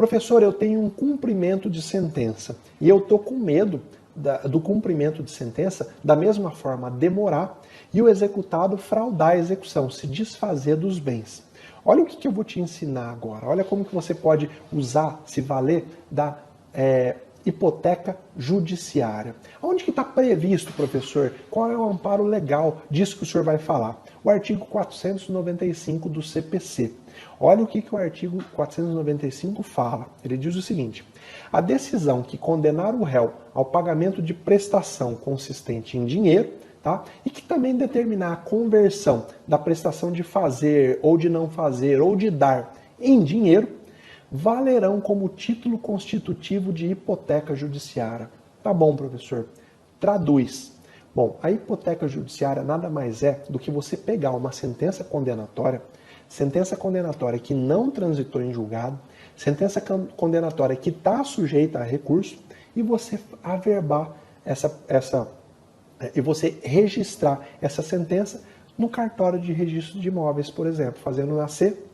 Professor, eu tenho um cumprimento de sentença e eu estou com medo do cumprimento de sentença, da mesma forma, demorar e o executado fraudar a execução, se desfazer dos bens. Olha o que eu vou te ensinar agora. Olha como que você pode usar, se valer da hipoteca judiciária. Onde que está previsto, professor? Qual é o amparo legal disso que o senhor vai falar? O artigo 495 do CPC. Olha o que o artigo 495 fala. Ele diz o seguinte: a decisão que condenar o réu ao pagamento de prestação consistente em dinheiro, tá? E que também determinar a conversão da prestação de fazer, ou de não fazer, ou de dar em dinheiro, valerão como título constitutivo de hipoteca judiciária. Tá bom, professor. Traduz. Bom, a hipoteca judiciária nada mais é do que você pegar uma sentença condenatória que não transitou em julgado, sentença condenatória que está sujeita a recurso, e você averbar e você registrar essa sentença no cartório de registro de imóveis, por exemplo, fazendo nascer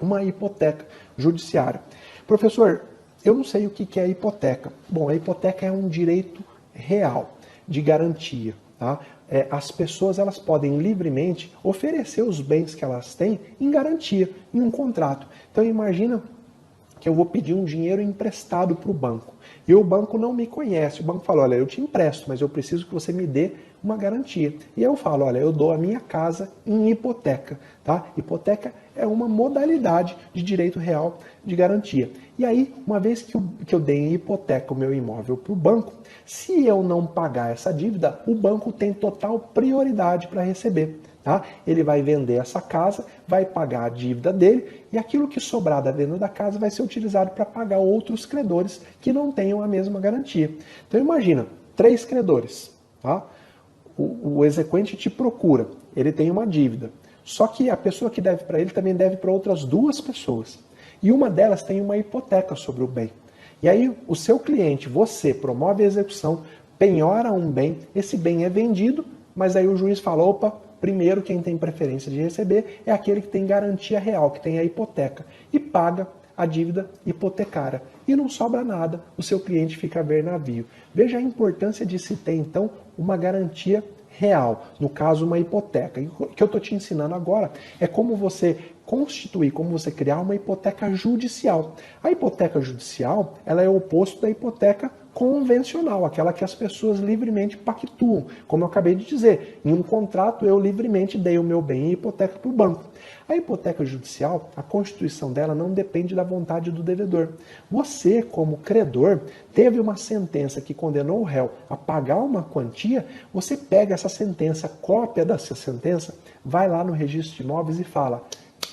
uma hipoteca judiciária. Professor, eu não sei o que é hipoteca. Bom, a hipoteca é um direito real de garantia, tá? As pessoas elas podem livremente oferecer os bens que elas têm em garantia, em um contrato. Então imagina que eu vou pedir um dinheiro emprestado para o banco. E o banco não me conhece. O banco fala, olha, eu te empresto, mas eu preciso que você me dê uma garantia. E eu falo, olha, eu dou a minha casa em hipoteca. Tá? Hipoteca é uma modalidade de direito real de garantia. E aí, uma vez que eu dei em hipoteca o meu imóvel para o banco, se eu não pagar essa dívida, o banco tem total prioridade para receber. Tá? Ele vai vender essa casa, vai pagar a dívida dele e aquilo que sobrar da venda da casa vai ser utilizado para pagar outros credores que não tenham a mesma garantia. Então imagina, 3 credores. Tá? O exequente te procura, ele tem uma dívida. Só que a pessoa que deve para ele também deve para outras 2 pessoas. E uma delas tem uma hipoteca sobre o bem. E aí o seu cliente, você, promove a execução, penhora um bem, esse bem é vendido, mas aí o juiz fala, opa, primeiro quem tem preferência de receber é aquele que tem garantia real, que tem a hipoteca, e paga a dívida hipotecária. E não sobra nada, o seu cliente fica a ver navio. Veja a importância de se ter, então, uma garantia real, no caso, uma hipoteca. E o que eu estou te ensinando agora é como você constituir, como você criar uma hipoteca judicial. A hipoteca judicial, ela é o oposto da hipoteca convencional, aquela que as pessoas livremente pactuam. Como eu acabei de dizer, em um contrato eu livremente dei o meu bem em hipoteca para o banco. A hipoteca judicial, a constituição dela não depende da vontade do devedor. Você, como credor, teve uma sentença que condenou o réu a pagar uma quantia, você pega essa sentença, cópia dessa sentença, vai lá no registro de imóveis e fala: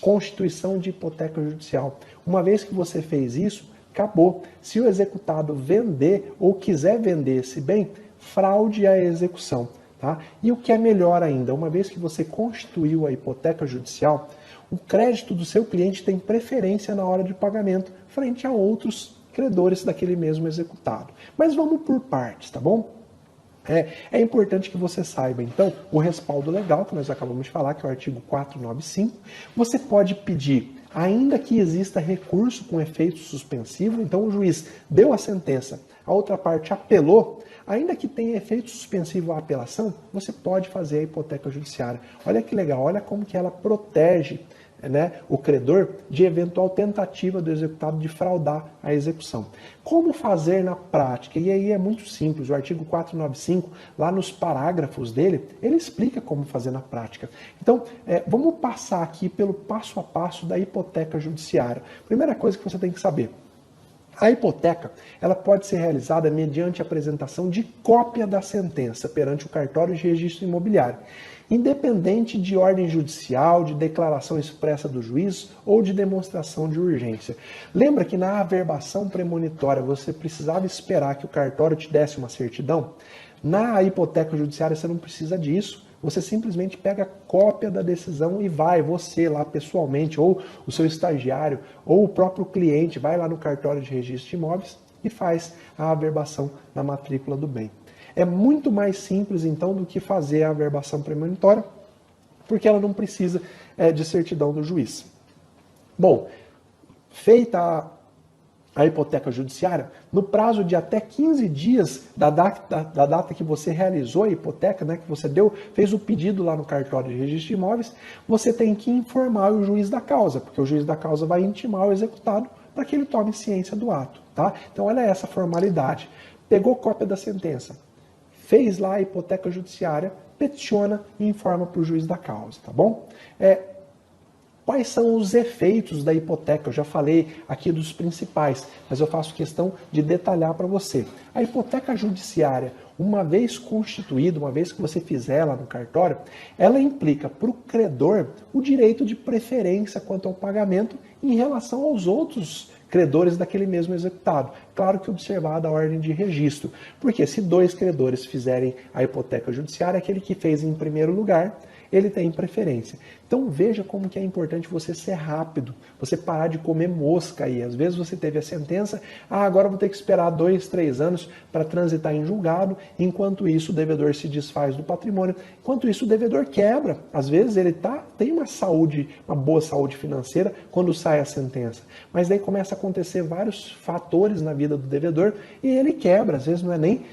constituição de hipoteca judicial. Uma vez que você fez isso, acabou. Se o executado vender ou quiser vender esse bem, fraude a execução. Tá? E o que é melhor ainda, uma vez que você constituiu a hipoteca judicial, o crédito do seu cliente tem preferência na hora de pagamento frente a outros credores daquele mesmo executado. Mas vamos por partes, tá bom? É importante que você saiba, então, o respaldo legal, que nós acabamos de falar, que é o artigo 495. Você pode pedir, ainda que exista recurso com efeito suspensivo, então o juiz deu a sentença, a outra parte apelou, ainda que tenha efeito suspensivo a apelação, você pode fazer a hipoteca judiciária. Olha que legal, olha como que ela protege, né, o credor de eventual tentativa do executado de fraudar a execução. Como fazer na prática? E aí é muito simples, o artigo 495, lá nos parágrafos dele, ele explica como fazer na prática. Então, vamos passar aqui pelo passo a passo da hipoteca judiciária. Primeira coisa que você tem que saber: a hipoteca ela pode ser realizada mediante a apresentação de cópia da sentença perante o cartório de registro imobiliário, independente de ordem judicial, de declaração expressa do juiz ou de demonstração de urgência. Lembra que na averbação premonitória você precisava esperar que o cartório te desse uma certidão? Na hipoteca judiciária você não precisa disso. Você simplesmente pega a cópia da decisão e vai, você lá pessoalmente, ou o seu estagiário, ou o próprio cliente, vai lá no cartório de registro de imóveis e faz a averbação na matrícula do bem. É muito mais simples, então, do que fazer a averbação premonitória, porque ela não precisa de certidão do juiz. Bom, feita a hipoteca judiciária, no prazo de até 15 dias da data que você realizou a hipoteca, né, que você fez o pedido lá no cartório de registro de imóveis, você tem que informar o juiz da causa, porque o juiz da causa vai intimar o executado para que ele tome ciência do ato. Tá? Então, olha essa formalidade. Pegou cópia da sentença, fez lá a hipoteca judiciária, peticiona e informa para o juiz da causa, tá bom? Quais são os efeitos da hipoteca? Eu já falei aqui dos principais, mas eu faço questão de detalhar para você. A hipoteca judiciária, uma vez constituída, uma vez que você fizer ela no cartório, ela implica para o credor o direito de preferência quanto ao pagamento em relação aos outros credores daquele mesmo executado. Claro que observada a ordem de registro, porque se 2 credores fizerem a hipoteca judiciária, aquele que fez em primeiro lugar, ele tem preferência. Então veja como que é importante você ser rápido, você parar de comer mosca aí. Às vezes você teve a sentença, agora eu vou ter que esperar 2, 3 anos para transitar em julgado, enquanto isso o devedor se desfaz do patrimônio, enquanto isso o devedor quebra. Às vezes ele tem uma boa saúde financeira quando sai a sentença, mas daí começa a acontecer vários fatores na vida do devedor e ele quebra. Às vezes não é nem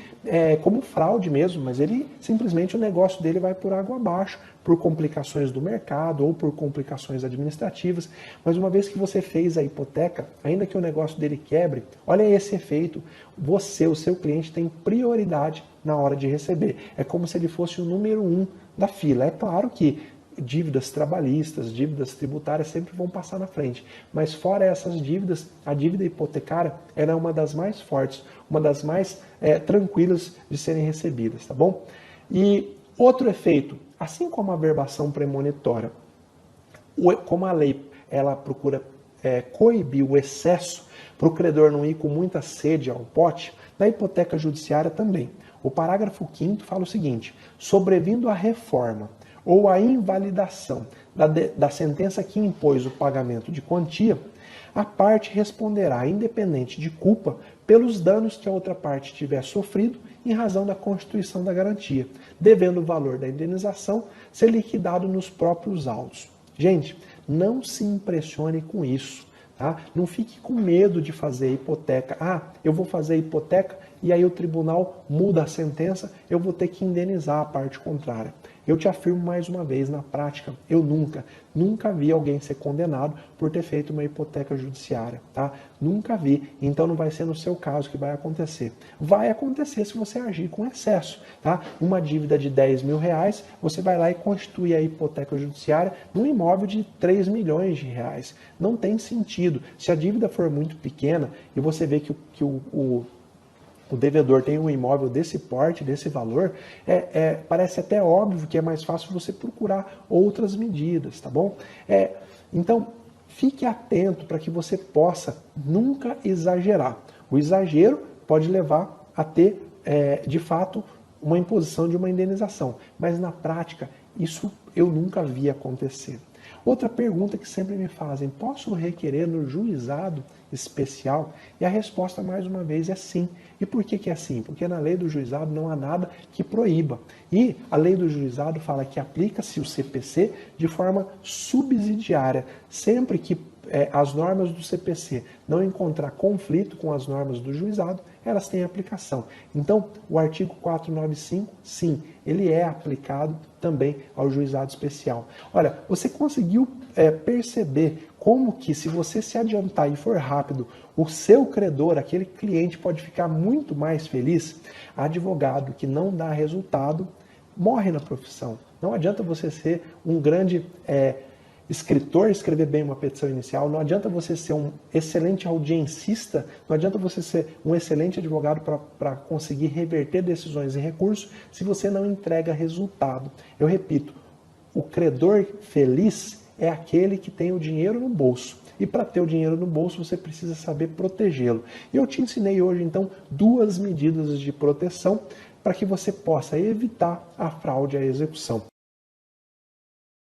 como fraude mesmo, mas ele simplesmente o negócio dele vai por água abaixo, por complicações do mercado ou por complicações administrativas. Mas uma vez que você fez a hipoteca, ainda que o negócio dele quebre, olha esse efeito, você, o seu cliente, tem prioridade na hora de receber. É como se ele fosse o número 1 da fila. É claro que dívidas trabalhistas, dívidas tributárias sempre vão passar na frente. Mas fora essas dívidas, a dívida hipotecária ela é uma das mais fortes, uma das mais tranquilas de serem recebidas, tá bom? E outro efeito, assim como a verbação premonitória, como a lei ela procura coibir o excesso para o credor não ir com muita sede ao pote, na hipoteca judiciária também. O parágrafo 5º fala o seguinte: sobrevindo a reforma ou a invalidação da sentença que impôs o pagamento de quantia, a parte responderá, independente de culpa, pelos danos que a outra parte tiver sofrido em razão da constituição da garantia, devendo o valor da indenização ser liquidado nos próprios autos. Gente, não se impressione com isso. Tá? Não fique com medo de fazer hipoteca. Eu vou fazer hipoteca e aí o tribunal muda a sentença, eu vou ter que indenizar a parte contrária. Eu te afirmo mais uma vez, na prática, eu nunca vi alguém ser condenado por ter feito uma hipoteca judiciária, tá? Nunca vi, então não vai ser no seu caso que vai acontecer. Vai acontecer se você agir com excesso, tá? Uma dívida de 10 mil reais, você vai lá e constitui a hipoteca judiciária num imóvel de 3 milhões de reais. Não tem sentido. Se a dívida for muito pequena e você vê que o devedor tem um imóvel desse porte, desse valor, parece até óbvio que é mais fácil você procurar outras medidas, tá bom? Então, fique atento para que você possa nunca exagerar. O exagero pode levar a ter, de fato, uma imposição de uma indenização, mas na prática, isso eu nunca vi acontecer. Outra pergunta que sempre me fazem: posso requerer no juizado especial? E a resposta, mais uma vez, é sim. E por que é assim? Porque na lei do juizado não há nada que proíba. E a lei do juizado fala que aplica-se o CPC de forma subsidiária, sempre que as normas do CPC não encontrar conflito com as normas do juizado, elas têm aplicação. Então, o artigo 495, sim, ele é aplicado também ao juizado especial. Olha, você conseguiu perceber como que, se você se adiantar e for rápido, o seu credor, aquele cliente, pode ficar muito mais feliz? Advogado que não dá resultado morre na profissão. Não adianta você ser um grande escritor, escrever bem uma petição inicial, não adianta você ser um excelente audiencista, não adianta você ser um excelente advogado para conseguir reverter decisões em recurso se você não entrega resultado. Eu repito, o credor feliz é aquele que tem o dinheiro no bolso. E para ter o dinheiro no bolso, você precisa saber protegê-lo. E eu te ensinei hoje, então, 2 medidas de proteção para que você possa evitar a fraude à execução.